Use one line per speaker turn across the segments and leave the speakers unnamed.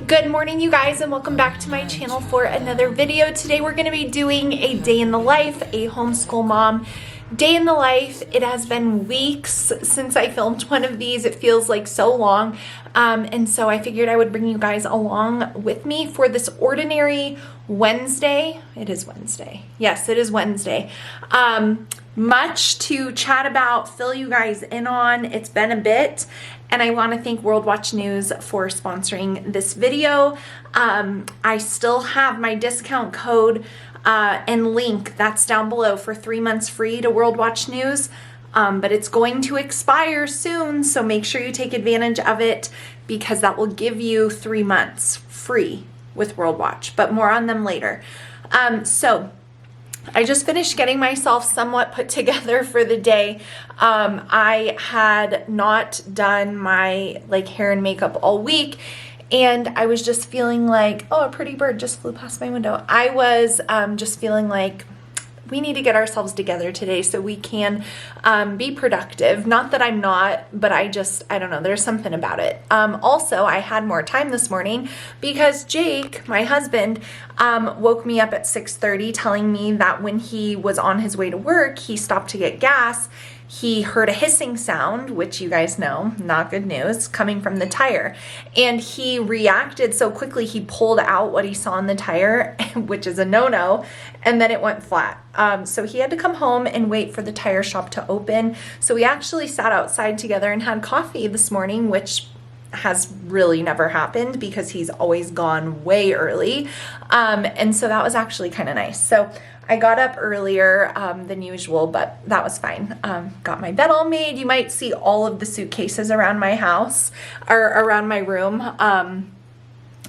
Good morning, you guys, and welcome back to my channel for another video. Today we're going to be doing a day in the life, a homeschool mom day in the life. It has been weeks since I filmed one of these. It feels like so long, and so I figured I would bring you guys along with me for this ordinary Wednesday. It is Wednesday. Yes, it is Wednesday. Much to chat about, fill you guys in on. It's been a bit, and I want to thank World Watch News for sponsoring this video. I still have my discount code and link that's down below for 3 months free to World Watch News, but it's going to expire soon, so make sure you take advantage of it because that will give you 3 months free with World Watch, but more on them later. So I just finished getting myself somewhat put together for the day. I had not done my hair and makeup all week, and I was just feeling like, oh, a pretty bird just flew past my window. I was just feeling like we need to get ourselves together today so we can be productive. Not that I'm not, but I don't know, there's something about it. Also, I had more time this morning because Jake, my husband, woke me up at 6:30 telling me that when he was on his way to work, he stopped to get gas. He heard a hissing sound, which you guys know, not good news, coming from the tire. And he reacted so quickly, he pulled out what he saw in the tire, which is a no-no, and then it went flat. So he had to come home and wait for the tire shop to open. So we actually sat outside together and had coffee this morning, which has really never happened because he's always gone way early. And so that was actually kind of nice. So I got up earlier than usual, but that was fine. Got my bed all made. You might see all of the suitcases around my house or around my room.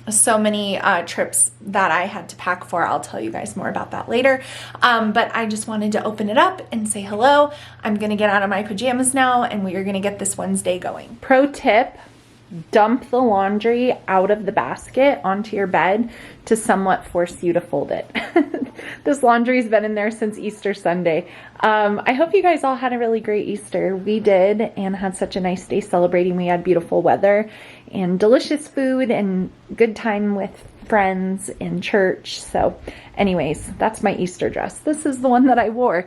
So many trips that I had to pack for. I'll tell you guys more about that later. But I just wanted to open it up and say hello. I'm going to get out of my pajamas now, and we are going to get this Wednesday going. Pro tip: dump the laundry out of the basket onto your bed to somewhat force you to fold it. This laundry's been in there since Easter Sunday. I hope you guys all had a really great Easter. We did, and had such a nice day celebrating. We had beautiful weather and delicious food and good time with friends in church. So anyways, that's my Easter dress. This is the one that I wore,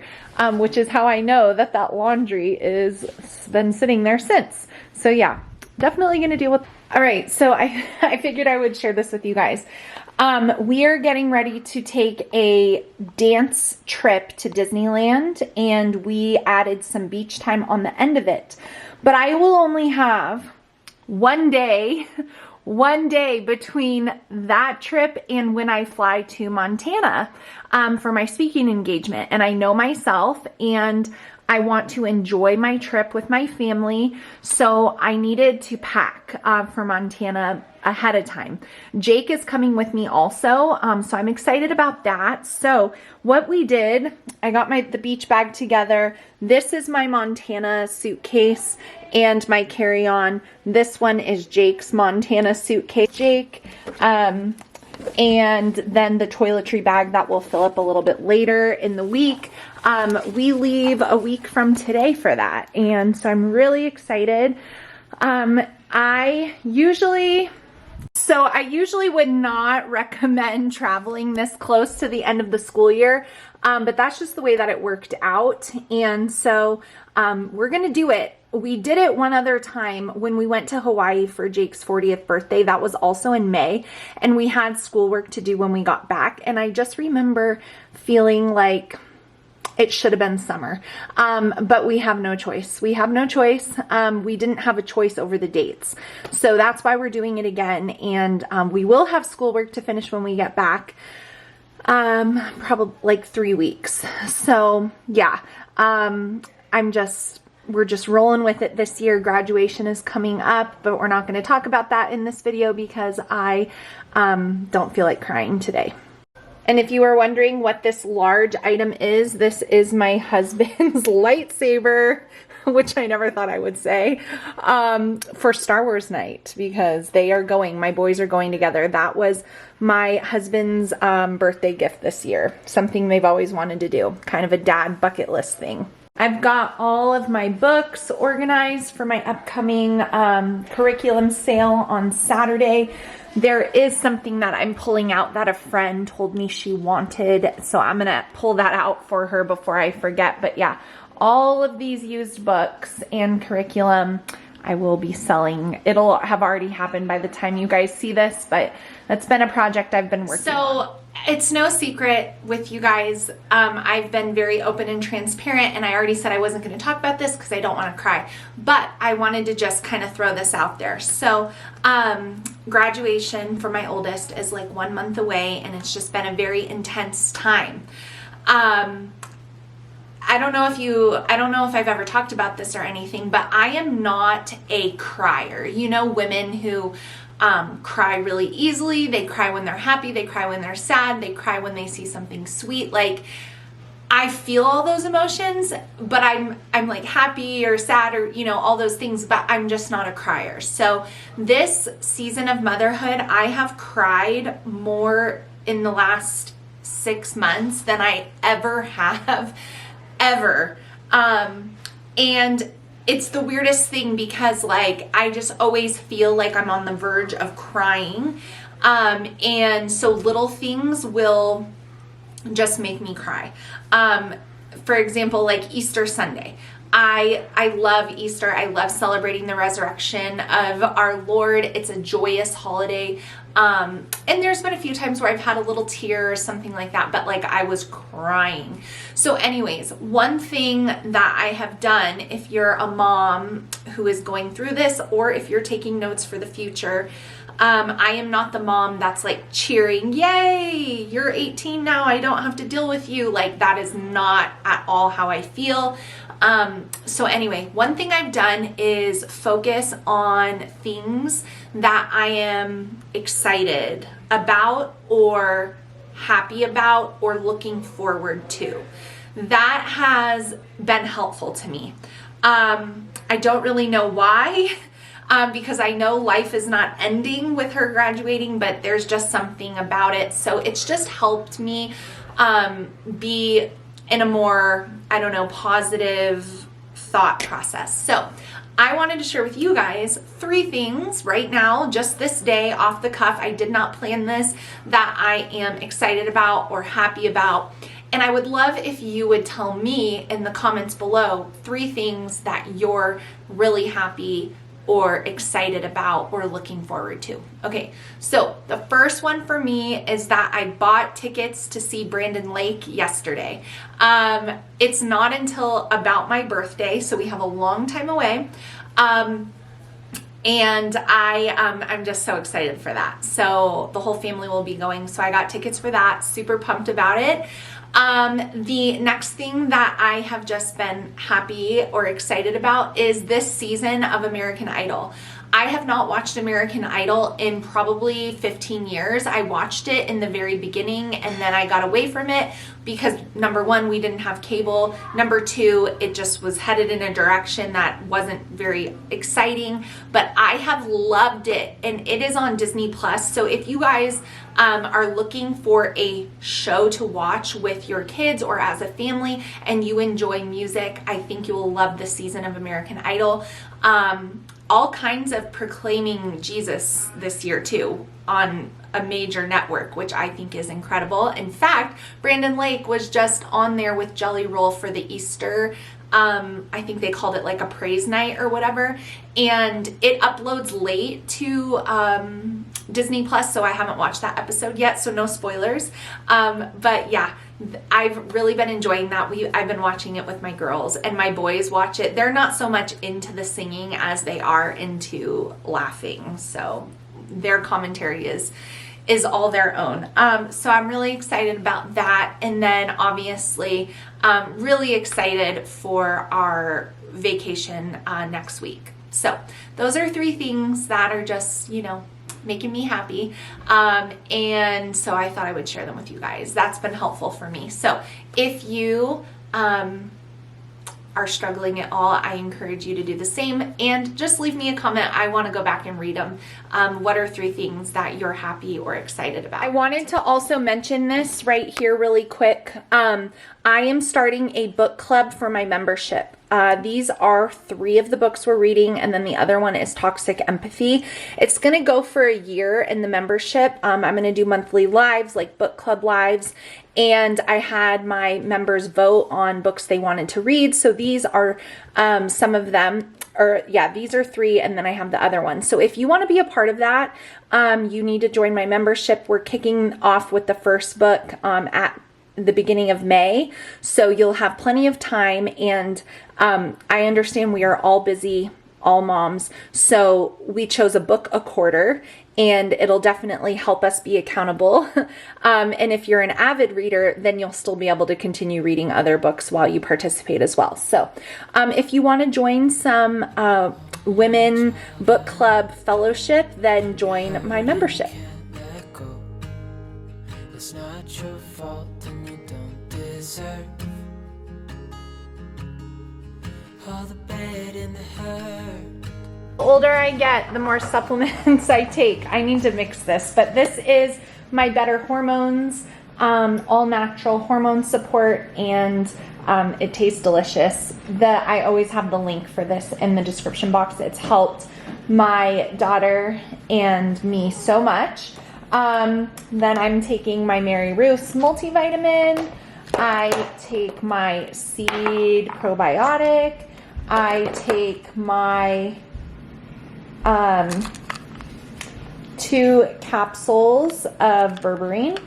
which is how I know that that laundry is been sitting there since. So yeah, definitely going to deal with. All right, so I figured I would share this with you guys. We are getting ready to take a dance trip to Disneyland, and we added some beach time on the end of it. But I will only have one day between that trip and when I fly to Montana for my speaking engagement. And I know myself, and I want to enjoy my trip with my family, so I needed to pack for Montana ahead of time. Jake is coming with me also, so I'm excited about that. So what we did, I got the beach bag together. This is my Montana suitcase and my carry-on. This one is Jake's Montana suitcase. Jake, and then the toiletry bag that will fill up a little bit later in the week. We leave a week from today for that, and so I'm really excited. I usually would not recommend traveling this close to the end of the school year, but that's just the way that it worked out, and so we're gonna do it. We did it one other time when we went to Hawaii for Jake's 40th birthday. That was also in May, and we had schoolwork to do when we got back, and I just remember feeling like it should have been summer, but we have no choice. We have no choice. We didn't have a choice over the dates, so that's why we're doing it again, and we will have schoolwork to finish when we get back, probably like 3 weeks. So yeah, we're just rolling with it this year. Graduation is coming up, but we're not going to talk about that in this video because I don't feel like crying today. And if you are wondering what this large item is, this is my husband's lightsaber, which I never thought I would say, for Star Wars night, because my boys are going together. That was my husband's birthday gift this year, something they've always wanted to do, kind of a dad bucket list thing. I've got all of my books organized for my upcoming curriculum sale on Saturday. There is something that I'm pulling out that a friend told me she wanted, so I'm gonna pull that out for her before I forget. But yeah, all of these used books and curriculum I will be selling. It'll have already happened by the time you guys see this, but that's been a project I've been working on. So it's no secret with you guys. I've been very open and transparent, and I already said I wasn't going to talk about this because I don't want to cry, but I wanted to just kind of throw this out there. So graduation for my oldest is like 1 month away, and it's just been a very intense time. I don't know if I've ever talked about this or anything, but I am not a crier. You know, women who cry really easily. They cry when they're happy. They cry when they're sad. They cry when they see something sweet. Like, I feel all those emotions, but I'm like happy or sad or, you know, all those things, but I'm just not a crier. So this season of motherhood, I have cried more in the last 6 months than I ever have. Ever. And it's the weirdest thing because like I just always feel like I'm on the verge of crying. And so little things will just make me cry. For example, like Easter Sunday. I love Easter. I love celebrating the resurrection of our Lord. It's a joyous holiday. And there's been a few times where I've had a little tear or something like that, but like I was crying. So anyways, one thing that I have done, if you're a mom who is going through this, or if you're taking notes for the future, I am not the mom that's like cheering, yay, you're 18 now, I don't have to deal with you. Like, that is not at all how I feel. So anyway, one thing I've done is focus on things that I am excited about or happy about or looking forward to. That has been helpful to me. I don't really know why. Because I know life is not ending with her graduating, but there's just something about it. So it's just helped me be in a more, I don't know, positive thought process. So I wanted to share with you guys 3 things right now, just this day off the cuff. I did not plan this, that I am excited about or happy about. And I would love if you would tell me in the comments below 3 things that you're really happy or excited about or looking forward to. Okay, so the first one for me is that I bought tickets to see Brandon Lake yesterday. It's not until about my birthday, so we have a long time away. And I'm just so excited for that. So the whole family will be going. So I got tickets for that. Super pumped about it. The next thing that I have just been happy or excited about is this season of American Idol. I have not watched American Idol in probably 15 years. I watched it in the very beginning and then I got away from it because number 1, we didn't have cable. Number 2, it just was headed in a direction that wasn't very exciting, but I have loved it and it is on Disney+. So if you guys are looking for a show to watch with your kids or as a family and you enjoy music, I think you will love this season of American Idol. All kinds of proclaiming Jesus this year too on a major network, which I think is incredible. In fact, Brandon Lake was just on there with Jelly Roll for the Easter. I think they called it like a praise night or whatever. And it uploads late to Disney+, so I haven't watched that episode yet, so no spoilers. But yeah, I've really been enjoying that. I've been watching it with my girls, and my boys watch it. They're not so much into the singing as they are into laughing, so their commentary is all their own. So I'm really excited about that. And then obviously really excited for our vacation next week. So those are 3 things that are just, you know, making me happy. And so I thought I would share them with you guys. That's been helpful for me. So if you are struggling at all, I encourage you to do the same, and just leave me a comment. I want to go back and read them. What are 3 things that you're happy or excited about? I wanted to also mention this right here really quick. I am starting a book club for my membership. These are 3 of the books we're reading, and then the other one is Toxic Empathy. It's going to go for a year in the membership. I'm going to do monthly lives, like book club lives, and I had my members vote on books they wanted to read. So these are some of them, or yeah, these are 3, and then I have the other one. So if you want to be a part of that, you need to join my membership. We're kicking off with the first book at the beginning of May, so you'll have plenty of time, and I understand we are all busy, all moms, so we chose a book a quarter, and it'll definitely help us be accountable. And if you're an avid reader, then you'll still be able to continue reading other books while you participate as well. So if you want to join some women book club fellowship, then join my membership.
It's not your fault and you don't deserve all the bad and the hurt.
The older I get, the more supplements I take. I need to mix this, but this is my Better Hormones, all natural hormone support, and it tastes delicious. I always have the link for this in the description box. It's helped my daughter and me so much. Then I'm taking my Mary Ruth's multivitamin. I take my seed probiotic. I take my 2 capsules of berberine,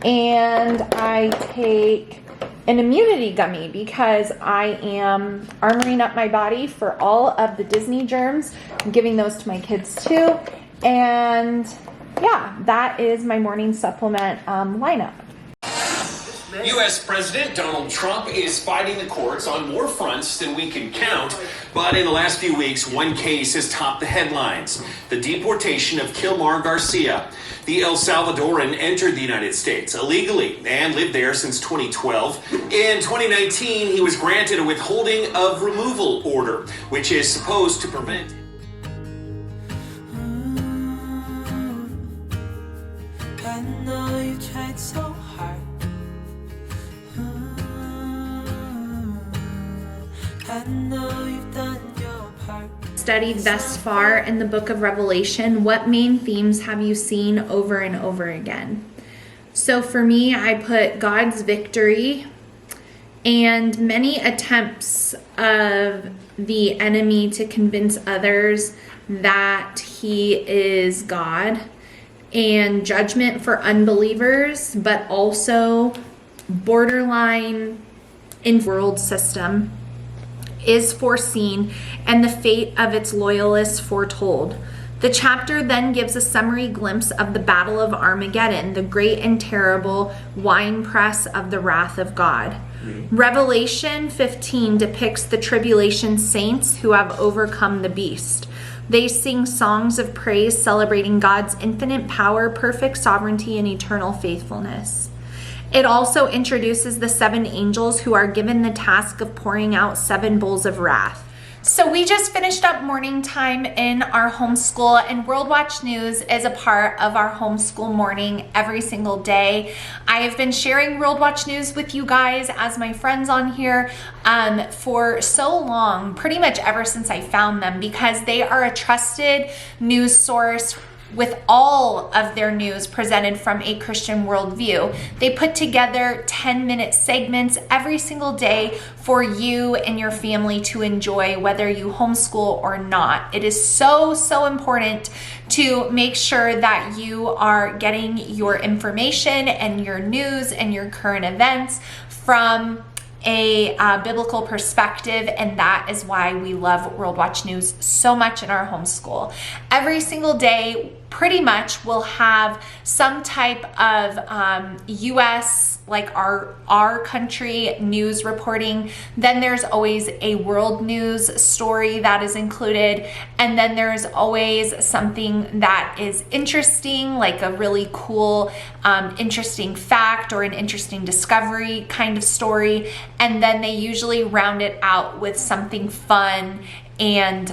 and I take an immunity gummy because I am armoring up my body for all of the Disney germs. I'm giving those to my kids too, and yeah, that is my morning supplement lineup.
U.S. President Donald Trump is fighting the courts on more fronts than we can count. But in the last few weeks, one case has topped the headlines: the deportation of Kilmar Garcia. The El Salvadoran entered the United States illegally and lived there since 2012. In 2019, he was granted a withholding of removal order, which is supposed to prevent...
I know you tried so hard. I know you've done your part.
Studied thus far in the book of Revelation, what main themes have you seen over and over again? So for me, I put God's victory and many attempts of the enemy to convince others that he is God, and judgment for unbelievers, but also borderline in world system is foreseen and the fate of its loyalists foretold. The chapter then gives a summary glimpse of the Battle of Armageddon, the great and terrible winepress of the wrath of God. Revelation 15 depicts the tribulation saints who have overcome the beast. They sing songs of praise celebrating God's infinite power, perfect sovereignty, and eternal faithfulness. It also introduces the 7 angels who are given the task of pouring out 7 bowls of wrath. So we just finished up morning time in our homeschool, and World Watch News is a part of our homeschool morning every single day. I have been sharing World Watch News with you guys as my friends on here for so long, pretty much ever since I found them, because they are a trusted news source with all of their news presented from a Christian worldview. They put together 10-minute segments every single day for you and your family to enjoy, whether you homeschool or not. It is so, so important to make sure that you are getting your information and your news and your current events from a biblical perspective, and that is why we love World Watch News so much in our homeschool. Every single day, pretty much will have some type of US, like our country news reporting. Then there's always a world news story that is included. And then there's always something that is interesting, like a really cool, interesting fact or an interesting discovery kind of story. And then they usually round it out with something fun and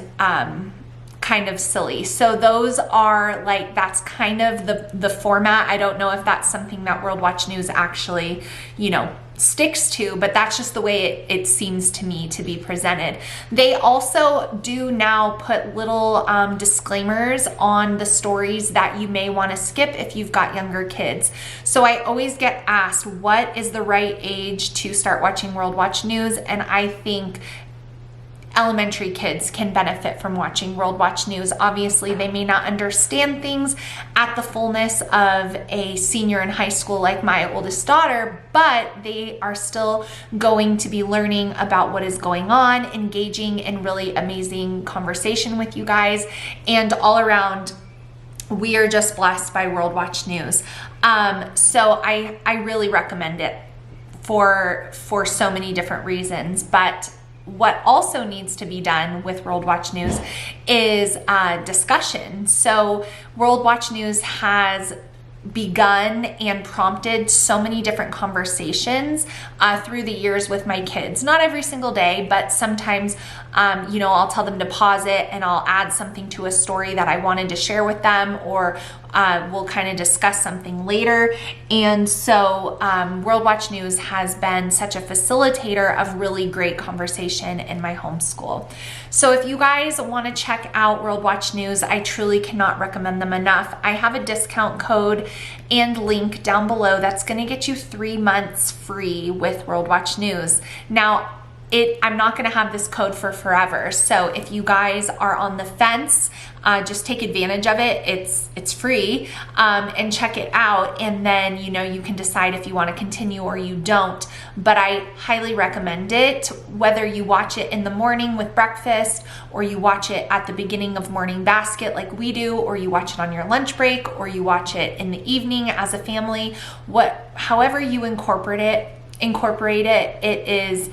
kind of silly. So those are like, that's kind of the format. I don't know if that's something that World Watch News actually, you know, sticks to, but that's just the way it seems to me to be presented. They also do now put little disclaimers on the stories that you may want to skip if you've got younger kids. So I always get asked, what is the right age to start watching World Watch News? And I think elementary kids can benefit from watching World Watch News. Obviously, they may not understand things at the fullness of a senior in high school like my oldest daughter, but they are still going to be learning about what is going on, engaging in really amazing conversation with you guys, and all around, we are just blessed by World Watch News. So I really recommend it for so many different reasons. But what also needs to be done with World Watch News is discussion. So World Watch News has begun and prompted so many different conversations through the years with my kids. Not every single day, but sometimes, you know, I'll tell them to pause it and I'll add something to a story that I wanted to share with them, or we'll kind of discuss something later. And so World Watch News has been such a facilitator of really great conversation in my homeschool. So if you guys want to check out World Watch News, I truly cannot recommend them enough. I have a discount code and link down below that's going to get you 3 months free with World Watch News. Now, I'm not going to have this code for forever. So if you guys are on the fence, just take advantage of it. It's free, and check it out. And then, you know, you can decide if you want to continue or you don't. But I highly recommend it, whether you watch it in the morning with breakfast, or you watch it at the beginning of morning basket like we do, or you watch it on your lunch break, or you watch it in the evening as a family. However you incorporate it, it is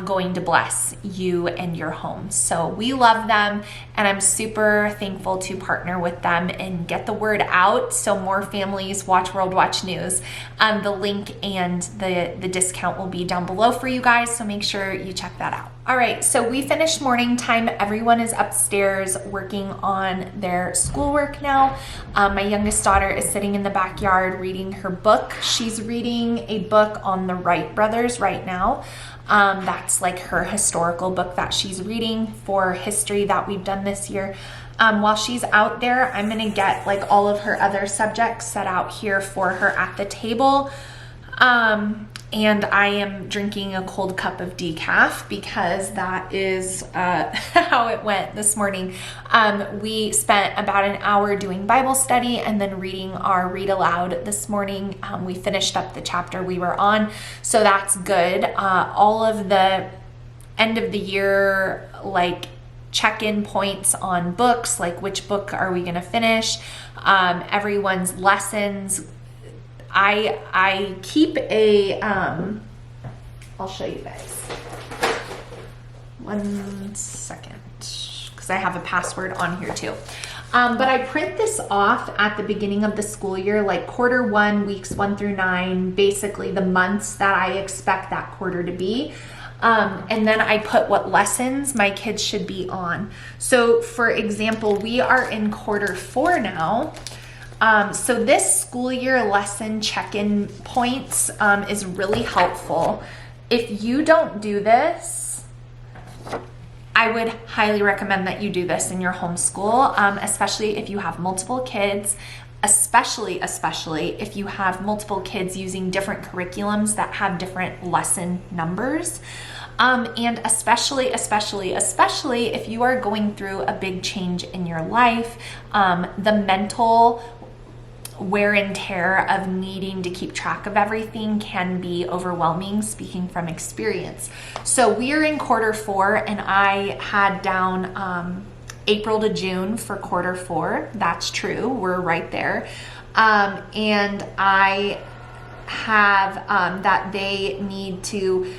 going to bless you and your home. So we love them, and I'm super thankful to partner with them and get the word out so more families watch World Watch News. The link and the discount will be down below for you guys, so make sure you check that out. All right, so we finished morning time. Everyone is upstairs working on their schoolwork now. My youngest daughter is sitting in the backyard reading her book. She's reading a book on the Wright brothers right now. That's like her historical book that she's reading for history that we've done this year. While she's out there, I'm gonna get like all of her other subjects set out here for her at the table. And I am drinking a cold cup of decaf because that is how it went this morning. We spent about an hour doing Bible study and then reading our read aloud this morning. We finished up the chapter we were on, so that's good. All of the end of the year, like, check-in points on books, like which book are we gonna finish, everyone's lessons. I keep a, I'll show you guys. 1 second, because I have a password on here too. But I print this off at the beginning of the school year, like quarter 1, weeks 1 through 9, basically the months that I expect that quarter to be. And then I put what lessons my kids should be on. So for example, we are in quarter 4 now. So this school year lesson check-in points is really helpful. If you don't do this, I would highly recommend that you do this in your homeschool, especially if you have multiple kids, especially if you have multiple kids using different curriculums that have different lesson numbers. And especially if you are going through a big change in your life, the mental wear and tear of needing to keep track of everything can be overwhelming, speaking from experience. So we are in quarter 4, and I had down April to June for Q4. That's true. We're right there. And I have that they need to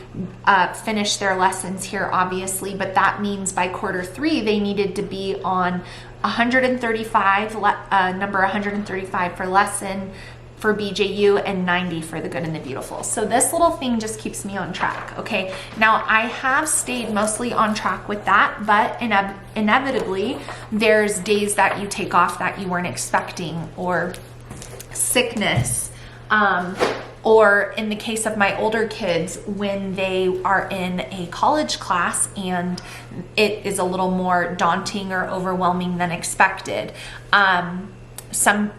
finish their lessons here, obviously, but that means by Q3 they needed to be on 135, number 135 for lesson for BJU and 90 for the good and the beautiful. So this little thing just keeps me on track, okay? Now I have stayed mostly on track with that, but inevitably there's days that you take off that you weren't expecting, or sickness, or in the case of my older kids, when they are in a college class and it is a little more daunting or overwhelming than expected.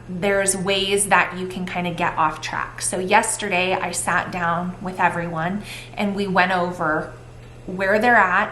There's ways that you can kind of get off track. So yesterday I sat down with everyone and we went over where they're at,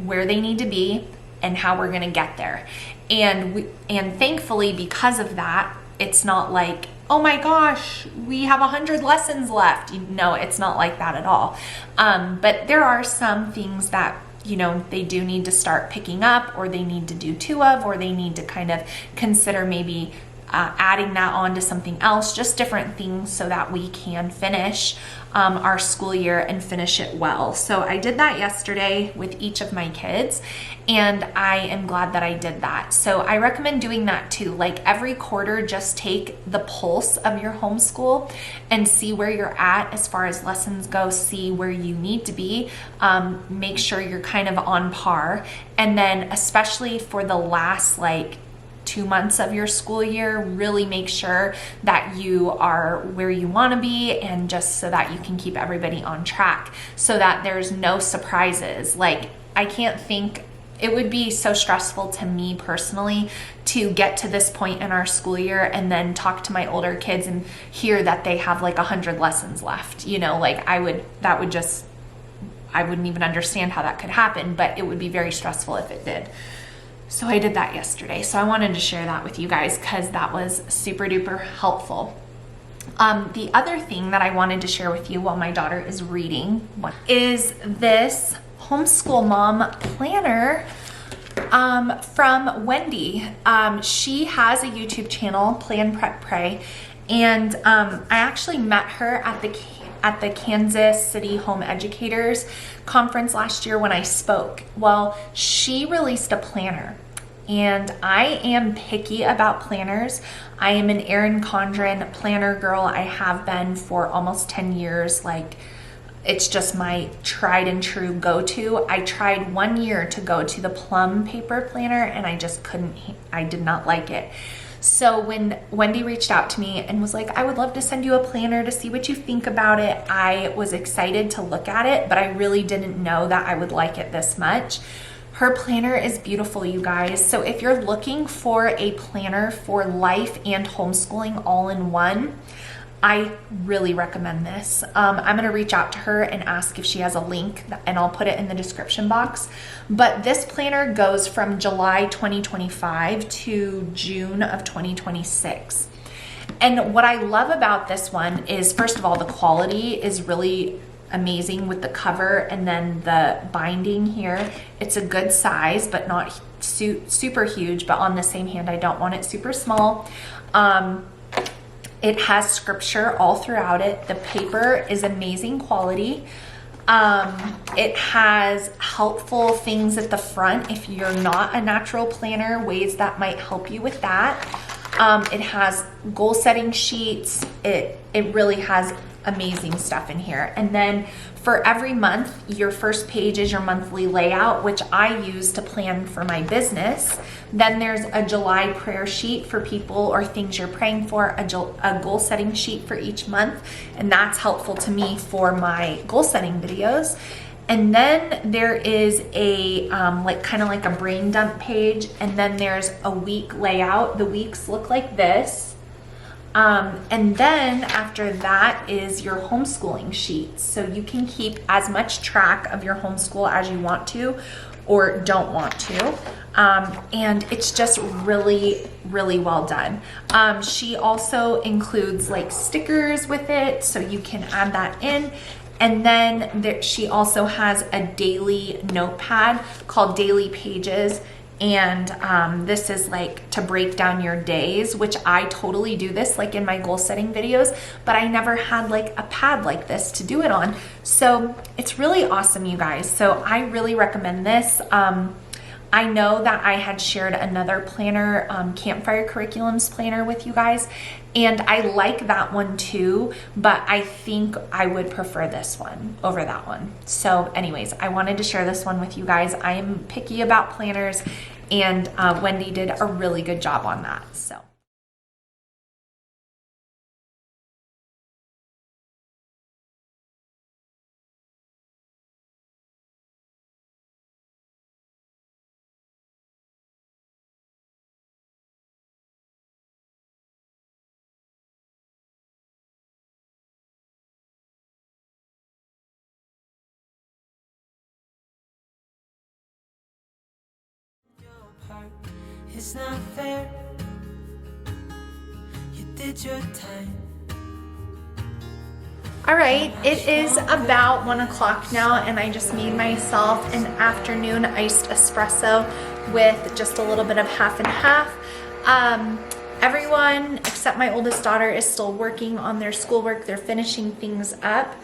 where they need to be, and how we're going to get there. And thankfully, because of that, it's not like, oh my gosh, we have 100 lessons left. No, it's not like that at all. But there are some things that, you know, they do need to start picking up, or they need to do 2 of, or they need to kind of consider maybe adding that on to something else, just different things so that we can finish our school year and finish it well. So I did that yesterday with each of my kids, and I am glad that I did that. So I recommend doing that too. Like every quarter, just take the pulse of your homeschool and see where you're at as far as lessons go, see where you need to be, make sure you're kind of on par. And then especially for the last 2 months of your school year, really make sure that you are where you want to be, and just so that you can keep everybody on track so that there's no surprises. I can't think, it would be so stressful to me personally to get to this point in our school year and then talk to my older kids and hear that they have 100 lessons left. You know, I wouldn't even understand how that could happen, but it would be very stressful if it did. So I did that yesterday. So I wanted to share that with you guys because that was super duper helpful. The other thing that I wanted to share with you while my daughter is reading is this Homeschool Mom Planner from Wendy. She has a YouTube channel, Plan, Prep, Pray, and I actually met her at the Kansas City Home Educators Conference last year when I spoke. Well, she released a planner, and I am picky about planners. I am an Erin Condren planner girl. I have been for almost 10 years. It's just my tried and true go-to. I tried 1 year to go to the plum paper planner, and I did not like it. So when Wendy reached out to me and was like, I would love to send you a planner to see what you think about it, I was excited to look at it, but I really didn't know that I would like it this much. Her planner is beautiful, you guys. So if you're looking for a planner for life and homeschooling all in one, I really recommend this. I'm gonna reach out to her and ask if she has a link, and I'll put it in the description box. But this planner goes from July 2025 to June of 2026. And what I love about this one is, first of all, the quality is really amazing with the cover and then the binding here. It's a good size, but not super huge, but on the same hand, I don't want it super small. It has scripture all throughout it. The paper is amazing quality. It has helpful things at the front if you're not a natural planner, ways that might help you with that. It has goal setting sheets. It really has amazing stuff in here. And then for every month, your first page is your monthly layout, which I use to plan for my business. Then there's a July prayer sheet for people or things you're praying for, a goal setting sheet for each month, and that's helpful to me for my goal setting videos. And then there is a kind of like a brain dump page, and then there's a week layout. The weeks look like this. And then after that is your homeschooling sheets. So you can keep as much track of your homeschool as you want to or don't want to. And it's just really, really well done. She also includes stickers with it, so you can add that in. And then she also has a daily notepad called Daily Pages. And this is like to break down your days, which I totally do this like in my goal setting videos, but I never had like a pad like this to do it on. So it's really awesome, you guys. So I really recommend this. I know that I had shared another planner, Campfire Curriculums planner with you guys, and I like that one too, but I think I would prefer this one over that one. So anyways, I wanted to share this one with you guys. I am picky about planners, and Wendy did a really good job on that. So.
It's not fair. You did your time.
All right, it is about 1 o'clock now, and I just made myself an afternoon iced espresso with just a little bit of half and half. Everyone except my oldest daughter is still working on their schoolwork. They're finishing things up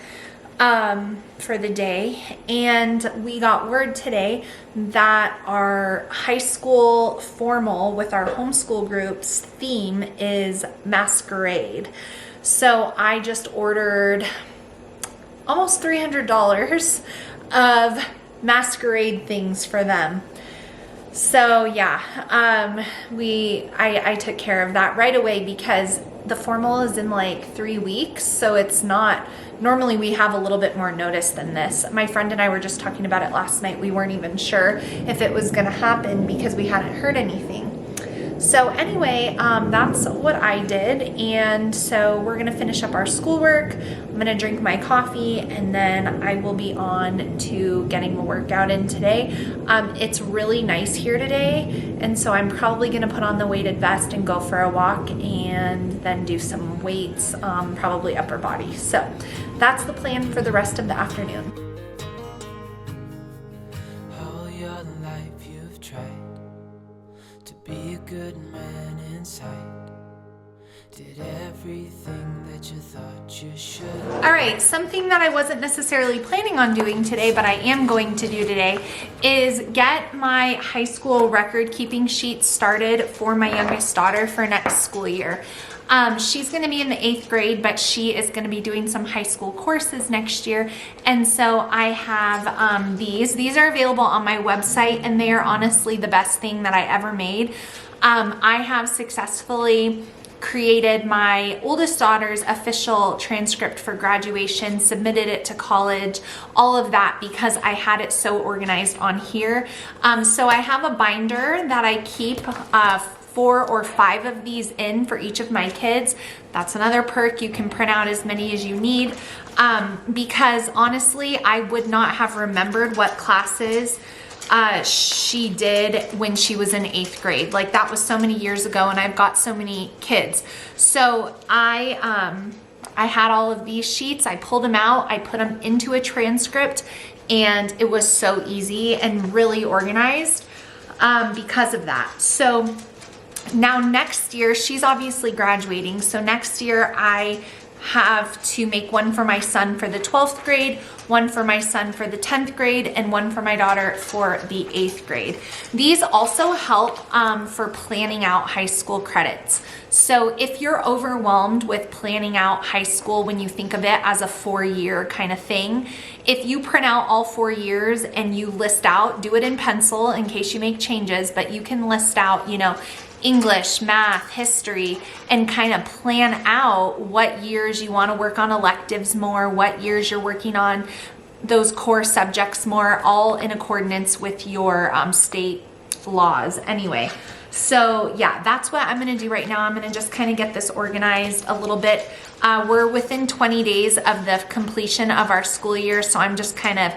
for the day, and we got word today that our high school formal with our homeschool group's theme is masquerade. So I just ordered almost $300 of masquerade things for them. So yeah, I took care of that right away because the formal is in like 3 weeks, so it's not, normally we have a little bit more notice than this. My friend and I were just talking about it last night. We weren't even sure if it was gonna happen because we hadn't heard anything. So anyway, that's what I did, and so we're gonna finish up our schoolwork. I'm gonna drink my coffee, and then I will be on to getting a workout in today. It's really nice here today, and so I'm probably gonna put on the weighted vest and go for a walk, and then do some weights, probably upper body. So that's the plan for the rest of the afternoon.
All your life you've tried to be a good man inside. Did everything that you thought you should.
All right, something that I wasn't necessarily planning on doing today, but I am going to do today, is get my high school record keeping sheet started for my youngest daughter for next school year. She's going to be in the 8th grade, but she is going to be doing some high school courses next year. And so I have these. These are available on my website, and they are honestly the best thing that I ever made. I have successfully created my oldest daughter's official transcript for graduation, submitted it to college, all of that because I had it so organized on here. So I have a binder that I keep 4 or 5 of these in for each of my kids. That's another perk. You can print out as many as you need, because honestly, I would not have remembered what classes she did when she was in 8th grade. Like, that was so many years ago, and I've got so many kids. So I had all of these sheets. I pulled them out, I put them into a transcript, and it was so easy and really organized because of that. So now next year, she's obviously graduating. So next year I have to make one for my son for the 12th grade, one for my son for the 10th grade, and one for my daughter for the 8th grade. These also help for planning out high school credits. So if you're overwhelmed with planning out high school when you think of it as a 4-year kind of thing, if you print out all 4 years and you list out, do it in pencil in case you make changes, but you can list out, you know, English, math, history, and kind of plan out what years you want to work on electives more, what years you're working on those core subjects more, all in accordance with your state laws anyway. So yeah, that's what I'm going to do right now. I'm going to just kind of get this organized a little bit. We're within 20 days of the completion of our school year, so I'm just kind of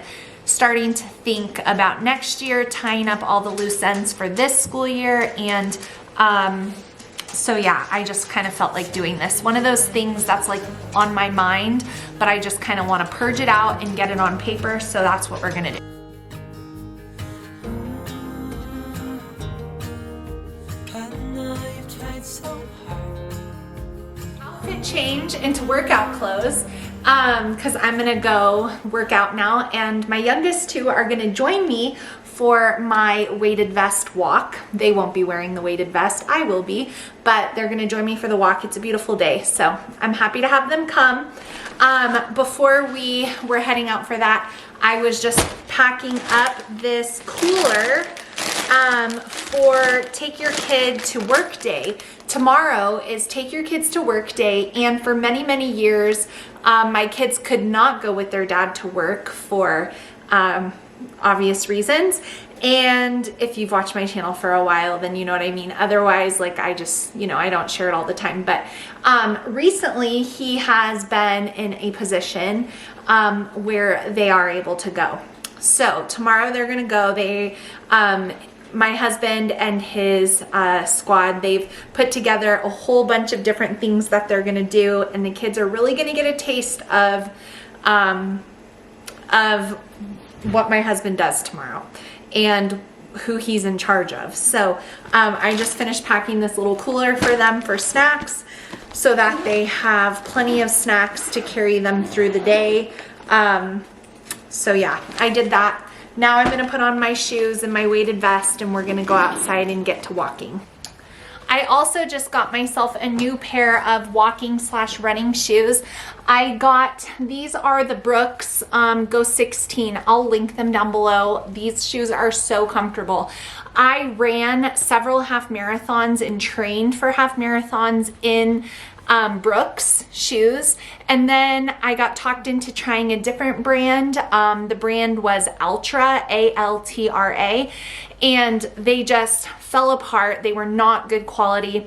starting to think about next year, tying up all the loose ends for this school year, and so yeah, I just kind of felt like doing this. One of those things that's like on my mind, but I just kind of want to purge it out and get it on paper, so that's what we're gonna do. change into workout clothes because I'm gonna go work out now, and my youngest two are gonna join me for my weighted vest walk. They won't be wearing the weighted vest, I will be, but they're gonna join me for the walk. It's a beautiful day, so I'm happy to have them come. Before we were heading out for that, I was just packing up this cooler for Take Your Kid to Work Day. Tomorrow is Take Your Kids to Work Day, and for many, many years, my kids could not go with their dad to work for obvious reasons. And if you've watched my channel for a while, then you know what I mean. Otherwise, like, I just, you know, I don't share it all the time. But recently he has been in a position where they are able to go. So tomorrow they're gonna go. They, my husband and his squad, they've put together a whole bunch of different things that they're gonna do, and the kids are really gonna get a taste of what my husband does tomorrow and who he's in charge of. So I just finished packing this little cooler for them for snacks so that they have plenty of snacks to carry them through the day. So yeah, I did that. Now I'm gonna put on my shoes and my weighted vest, and we're gonna go outside and get to walking. I also just got myself a new pair of walking / running shoes. I got, these are the Brooks Go 16. I'll link them down below. These shoes are so comfortable. I ran several half marathons and trained for half marathons in Brooks shoes, and then I got talked into trying a different brand. The brand was Altra, A-L-T-R-A, and they just fell apart. They were not good quality,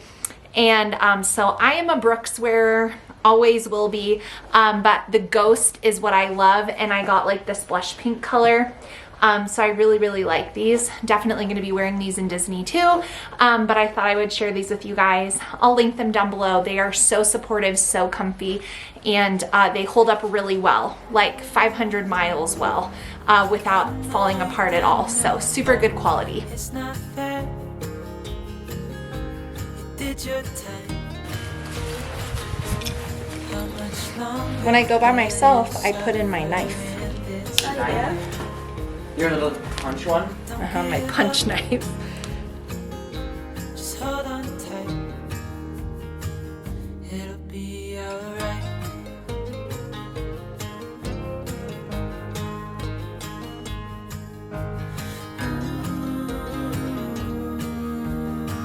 and so I am a Brooks wearer, always will be, but the Ghost is what I love, and I got like this blush pink color. So I really, really like these. Definitely going to be wearing these in Disney too, but I thought I would share these with you guys. I'll link them down below. They are so supportive, so comfy, and they hold up really well, like 500 miles well, without falling apart at all. So super good quality.
It's not fair. You did your time. How much longer?
When I go by myself, I put in my knife.
Your little punch one?
My punch knife.
Just hold on tight. It'll be alright.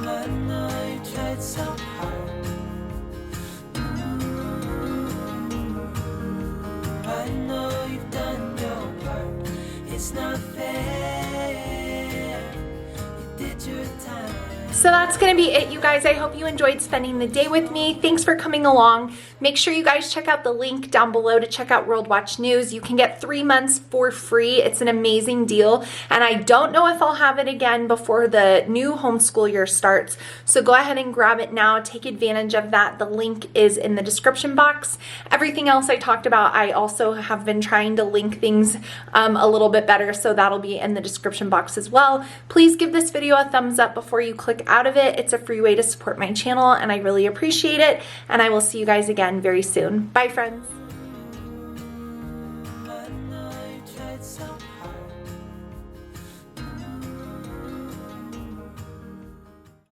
I know you tried so hard. I know you've done your part. It's not fair. You did your time.
So that's gonna be it, you guys. I hope you enjoyed spending the day with me. Thanks for coming along. Make sure you guys check out the link down below to check out World Watch News. You can get 3 months for free. It's an amazing deal, and I don't know if I'll have it again before the new homeschool year starts. So go ahead and grab it now. Take advantage of that. The link is in the description box. Everything else I talked about, I also have been trying to link things a little bit better, so that'll be in the description box as well. Please give this video a thumbs up before you click out of it. It's a free way to support my channel, and I really appreciate it, and I will see you guys again very soon. Bye, friends.